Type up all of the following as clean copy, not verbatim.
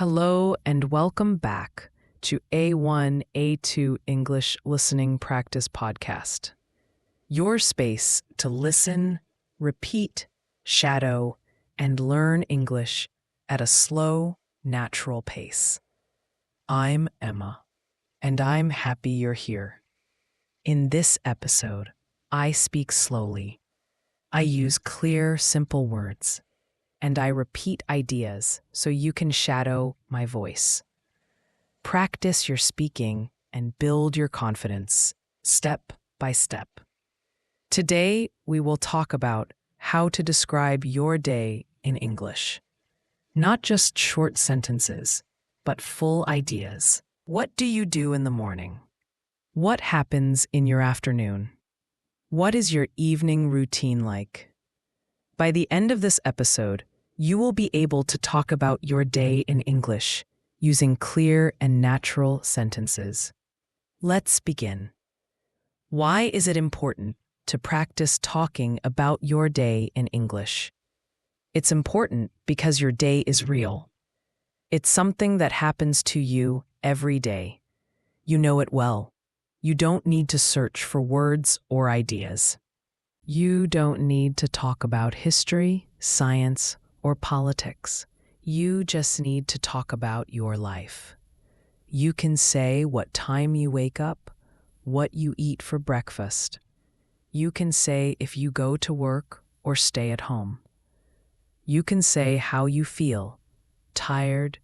Hello and welcome back to A1, A2 English Listening Practice Podcast. Your space to listen, repeat, shadow, and learn English at a slow, natural pace. I'm Emma, and I'm happy you're here. In this episode, I speak slowly. I use clear, simple words, and I repeat ideas so you can shadow my voice. Practice your speaking and build your confidence step by step. Today, we will talk about how to describe your day in English. Not just short sentences, but full ideas. What do you do in the morning? What happens in your afternoon? What is your evening routine like? By the end of this episode, you will be able to talk about your day in English using clear and natural sentences. Let's begin. Why is it important to practice talking about your day in English? It's important because your day is real. It's something that happens to you every day. You know it well. You don't need to search for words or ideas. You don't need to talk about history, science, or politics. You just need to talk about your life. You can say what time you wake up, what you eat for breakfast. You can say if you go to work or stay at home. You can say how you feel, tired,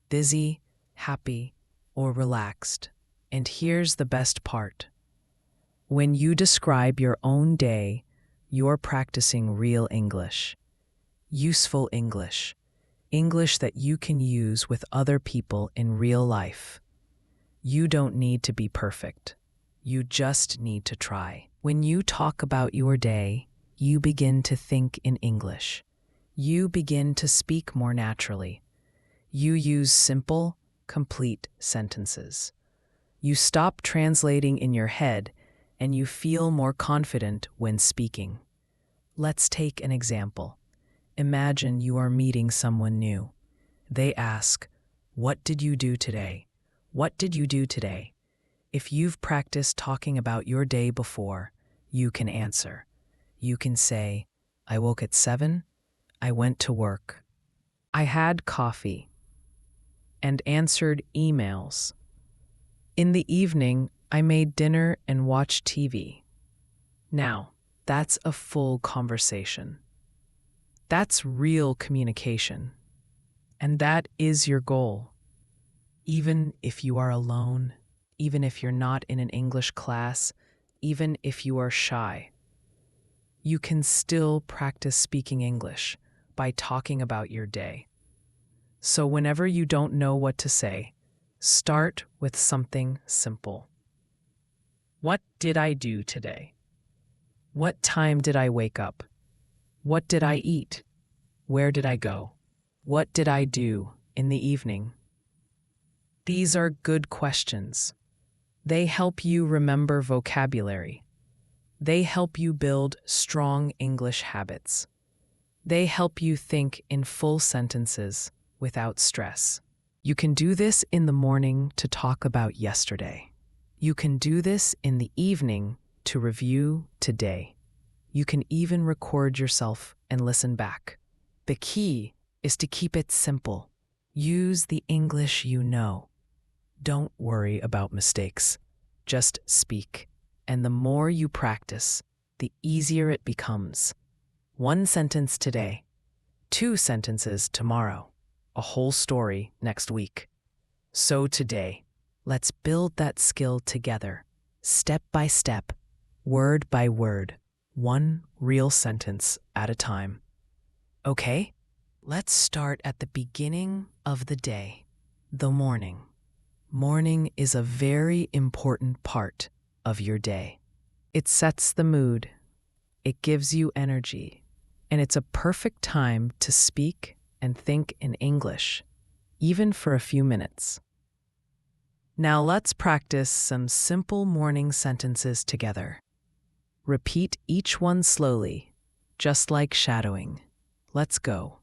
busy, happy, or relaxed. And here's the best part. When you describe your own day, you're practicing real English. Useful English. English that you can use with other people in real life. You don't need to be perfect. You just need to try. When you talk about your day, you begin to think in English. You begin to speak more naturally. You use simple, complete sentences. You stop translating in your head and you feel more confident when speaking. Let's take an example. Imagine you are meeting someone new. They ask, "What did you do today? What did you do today?" If you've practiced talking about your day before, you can answer. You can say, "I woke at 7, I went to work. I had coffee and answered emails. In the evening, I made dinner and watched TV." Now, that's a full conversation. That's real communication. And that is your goal. Even if you are alone, even if you're not in an English class, even if you are shy, you can still practice speaking English by talking about your day. So whenever you don't know what to say, start with something simple. What did I do today? What time did I wake up? What did I eat? Where did I go? What did I do in the evening? These are good questions. They help you remember vocabulary. They help you build strong English habits. They help you think in full sentences without stress. You can do this in the morning to talk about yesterday. You can do this in the evening to review today. You can even record yourself and listen back. The key is to keep it simple. Use the English you know. Don't worry about mistakes. Just speak. And the more you practice, the easier it becomes. 1 sentence today, 2 sentences tomorrow, a whole story next week. So today, let's build that skill together, step by step, word by word. 1 real sentence at a time. Okay? Let's start at the beginning of the day, the morning. Morning is a very important part of your day. It sets the mood, it gives you energy, and it's a perfect time to speak and think in English, even for a few minutes. Now let's practice some simple morning sentences together. Repeat each one slowly, just like shadowing. Let's go.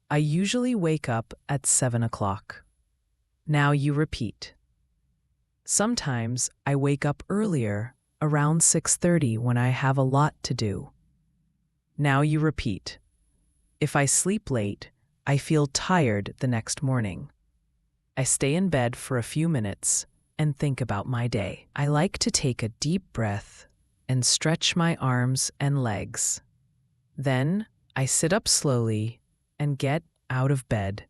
I usually wake up at 7 o'clock. Now you repeat. Sometimes I wake up earlier, around 6:30 when I have a lot to do. Now you repeat. If I sleep late, I feel tired the next morning. I stay in bed for a few minutes and think about my day. I like to take a deep breath and stretch my arms and legs. Then I sit up slowly and get out of bed.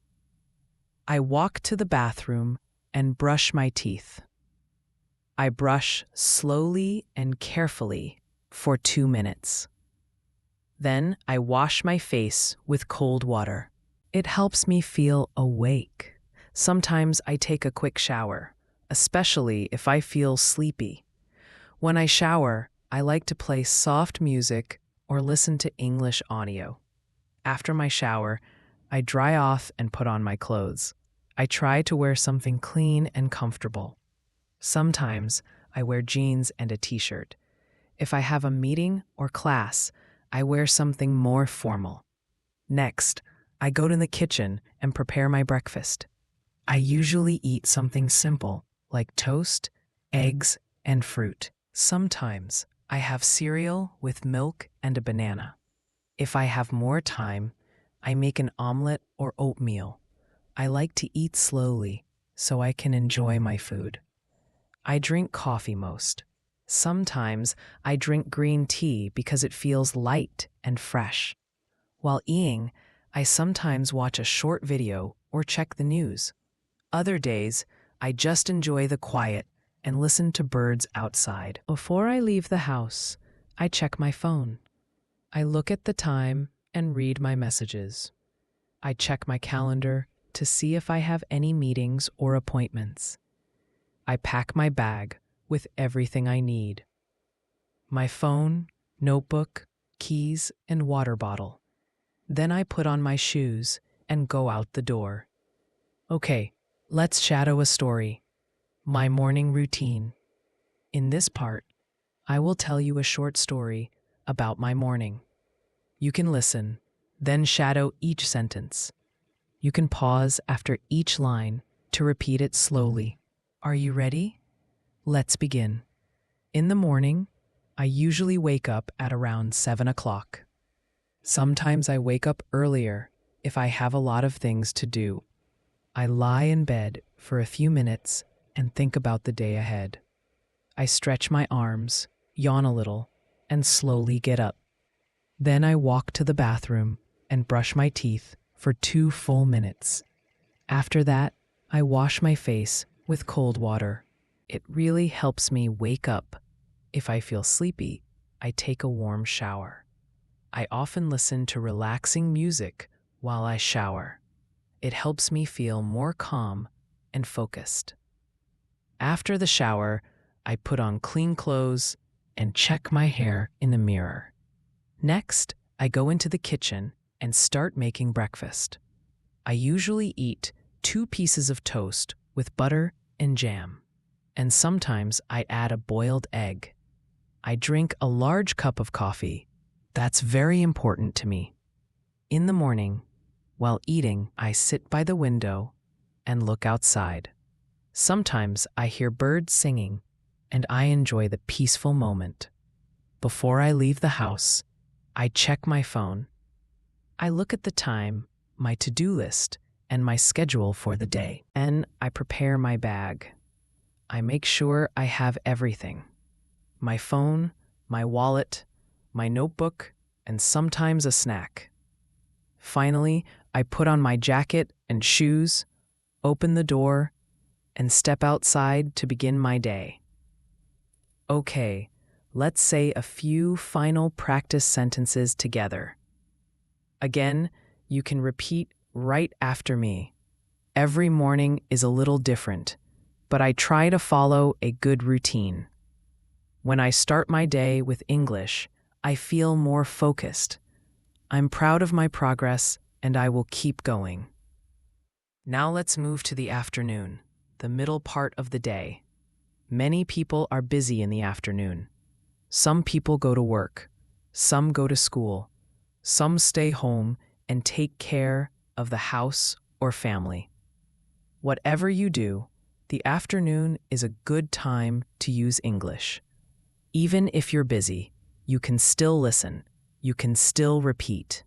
I walk to the bathroom and brush my teeth. I brush slowly and carefully for 2 minutes. Then I wash my face with cold water. It helps me feel awake. Sometimes I take a quick shower, especially if I feel sleepy. When I shower, I like to play soft music or listen to English audio. After my shower, I dry off and put on my clothes. I try to wear something clean and comfortable. Sometimes I wear jeans and a t-shirt. If I have a meeting or class, I wear something more formal. Next, I go to the kitchen and prepare my breakfast. I usually eat something simple, like toast, eggs, and fruit. Sometimes I have cereal with milk and a banana. If I have more time, I make an omelet or oatmeal. I like to eat slowly so I can enjoy my food. I drink coffee most. Sometimes I drink green tea because it feels light and fresh. While eating, I sometimes watch a short video or check the news. Other days, I just enjoy the quiet and listen to birds outside. Before I leave the house, I check my phone. I look at the time and read my messages. I check my calendar to see if I have any meetings or appointments. I pack my bag with everything I need. My phone, notebook, keys, and water bottle. Then I put on my shoes and go out the door. Okay, let's shadow a story. My morning routine. In this part, I will tell you a short story about my morning. You can listen, then shadow each sentence. You can pause after each line to repeat it slowly. Are you ready? Let's begin. In the morning, I usually wake up at around 7 o'clock. Sometimes I wake up earlier if I have a lot of things to do. I lie in bed for a few minutes and think about the day ahead. I stretch my arms, yawn a little, and slowly get up. Then I walk to the bathroom and brush my teeth for 2 full minutes. After that, I wash my face with cold water. It really helps me wake up. If I feel sleepy, I take a warm shower. I often listen to relaxing music while I shower. It helps me feel more calm and focused. After the shower, I put on clean clothes and check my hair in the mirror. Next, I go into the kitchen and start making breakfast. I usually eat 2 pieces of toast with butter and jam, and sometimes I add a boiled egg. I drink a large cup of coffee. That's very important to me. In the morning, while eating, I sit by the window and look outside. Sometimes I hear birds singing, and I enjoy the peaceful moment. Before I leave the house, I check my phone. I look at the time, my to-do list, and my schedule for the day. And I prepare my bag. I make sure I have everything. My phone, my wallet, my notebook, and sometimes a snack. Finally, I put on my jacket and shoes, open the door, and step outside to begin my day. Okay, let's say a few final practice sentences together. Again, you can repeat right after me. Every morning is a little different, but I try to follow a good routine. When I start my day with English, I feel more focused. I'm proud of my progress, and I will keep going. Now let's move to the afternoon, the middle part of the day. Many people are busy in the afternoon. Some people go to work, some go to school, some stay home and take care of the house or family. Whatever you do, the afternoon is a good time to use English. Even if you're busy, you can still listen. You can still repeat.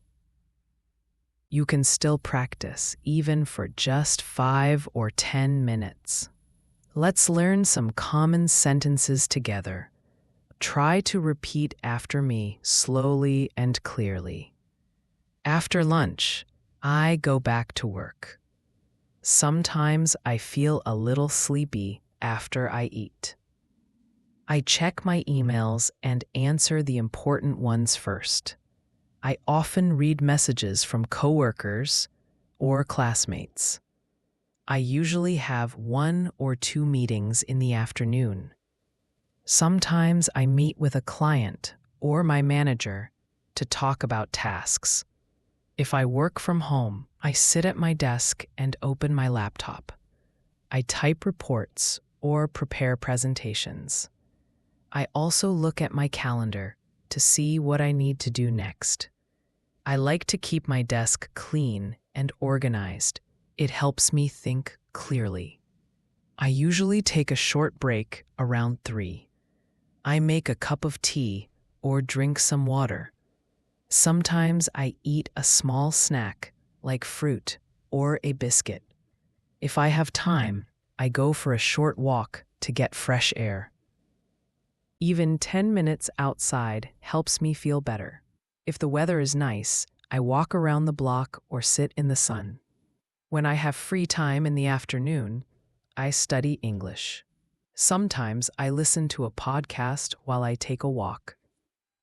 You can still practice, even for just 5 or 10 minutes. Let's learn some common sentences together. Try to repeat after me slowly and clearly. After lunch, I go back to work. Sometimes I feel a little sleepy after I eat. I check my emails and answer the important ones first. I often read messages from coworkers or classmates. I usually have 1 or 2 meetings in the afternoon. Sometimes I meet with a client or my manager to talk about tasks. If I work from home, I sit at my desk and open my laptop. I type reports or prepare presentations. I also look at my calendar to see what I need to do next. I like to keep my desk clean and organized. It helps me think clearly. I usually take a short break around 3. I make a cup of tea or drink some water. Sometimes I eat a small snack like fruit or a biscuit. If I have time, I go for a short walk to get fresh air. Even 10 minutes outside helps me feel better. If the weather is nice, I walk around the block or sit in the sun. When I have free time in the afternoon, I study English. Sometimes I listen to a podcast while I take a walk.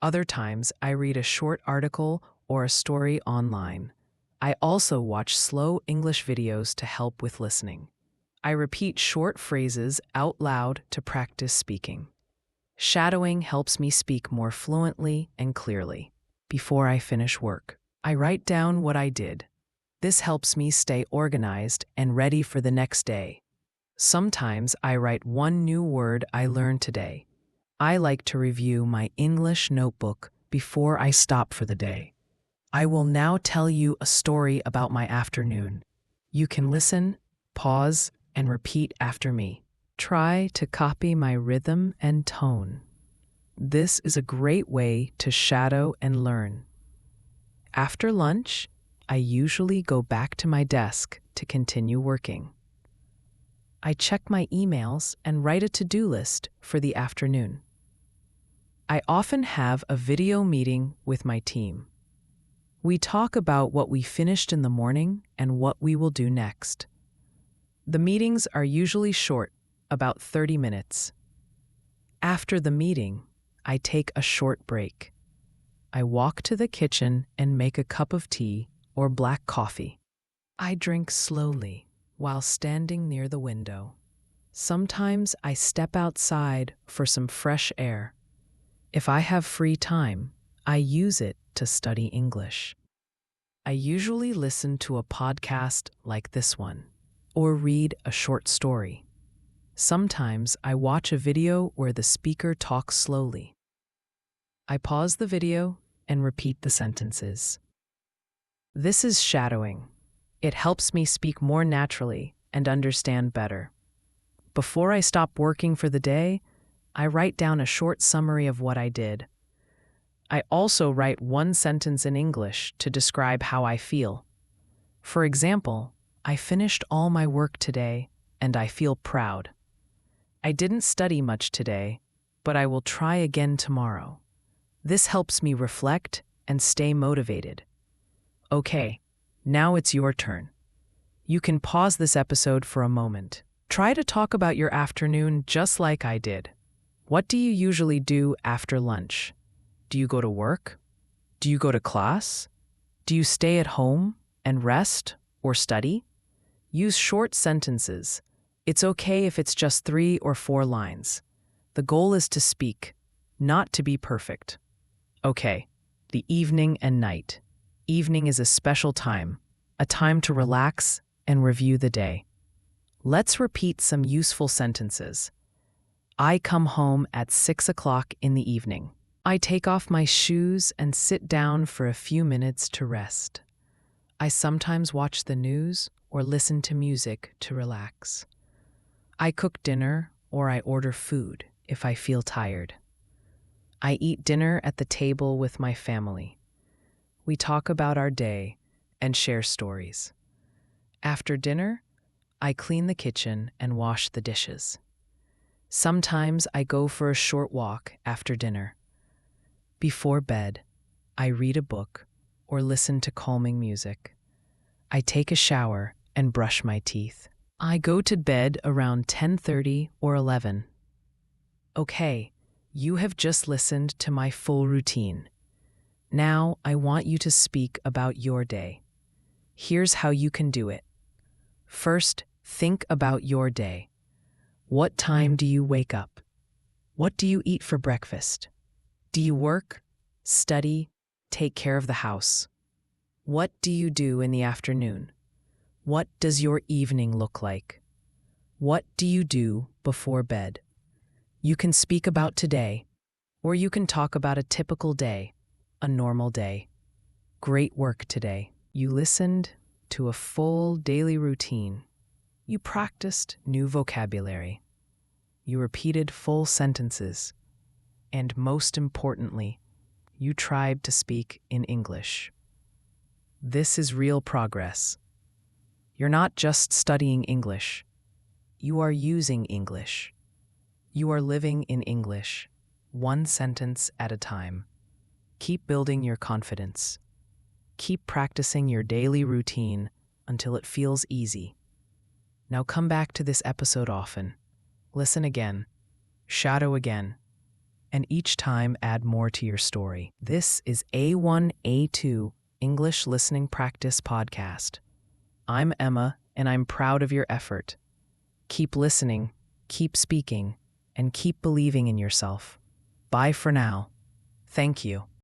Other times I read a short article or a story online. I also watch slow English videos to help with listening. I repeat short phrases out loud to practice speaking. Shadowing helps me speak more fluently and clearly. Before I finish work, I write down what I did. This helps me stay organized and ready for the next day. Sometimes I write 1 new word I learned today. I like to review my English notebook before I stop for the day. I will now tell you a story about my afternoon. You can listen, pause, and repeat after me. Try to copy my rhythm and tone. This is a great way to shadow and learn. After lunch, I usually go back to my desk to continue working. I check my emails and write a to-do list for the afternoon. I often have a video meeting with my team. We talk about what we finished in the morning and what we will do next. The meetings are usually short, about 30 minutes. After the meeting, I take a short break. I walk to the kitchen and make a cup of tea or black coffee. I drink slowly while standing near the window. Sometimes I step outside for some fresh air. If I have free time, I use it to study English. I usually listen to a podcast like this one, or read a short story. Sometimes I watch a video where the speaker talks slowly. I pause the video and repeat the sentences. This is shadowing. It helps me speak more naturally and understand better. Before I stop working for the day, I write down a short summary of what I did. I also write 1 sentence in English to describe how I feel. For example, I finished all my work today and I feel proud. I didn't study much today, but I will try again tomorrow. This helps me reflect and stay motivated. Okay, now it's your turn. You can pause this episode for a moment. Try to talk about your afternoon just like I did. What do you usually do after lunch? Do you go to work? Do you go to class? Do you stay at home and rest or study? Use short sentences. It's okay if it's just 3 or 4 lines. The goal is to speak, not to be perfect. Okay, the evening and night. Evening is a special time, a time to relax and review the day. Let's repeat some useful sentences. I come home at 6 o'clock in the evening. I take off my shoes and sit down for a few minutes to rest. I sometimes watch the news or listen to music to relax. I cook dinner or I order food if I feel tired. I eat dinner at the table with my family. We talk about our day and share stories. After dinner, I clean the kitchen and wash the dishes. Sometimes I go for a short walk after dinner. Before bed, I read a book or listen to calming music. I take a shower and brush my teeth. I go to bed around 10:30 or 11. Okay, you have just listened to my full routine. Now I want you to speak about your day. Here's how you can do it. First, think about your day. What time do you wake up? What do you eat for breakfast? Do you work, study, take care of the house? What do you do in the afternoon? What does your evening look like? What do you do before bed? You can speak about today, or you can talk about a typical day, a normal day. Great work today. You listened to a full daily routine. You practiced new vocabulary. You repeated full sentences. And most importantly, you tried to speak in English. This is real progress. You're not just studying English. You are using English. You are living in English, one sentence at a time. Keep building your confidence. Keep practicing your daily routine until it feels easy. Now come back to this episode often. Listen again, shadow again, and each time add more to your story. This is A1, A2 English Listening Practice Podcast. I'm Emma, and I'm proud of your effort. Keep listening, keep speaking, and keep believing in yourself. Bye for now. Thank you.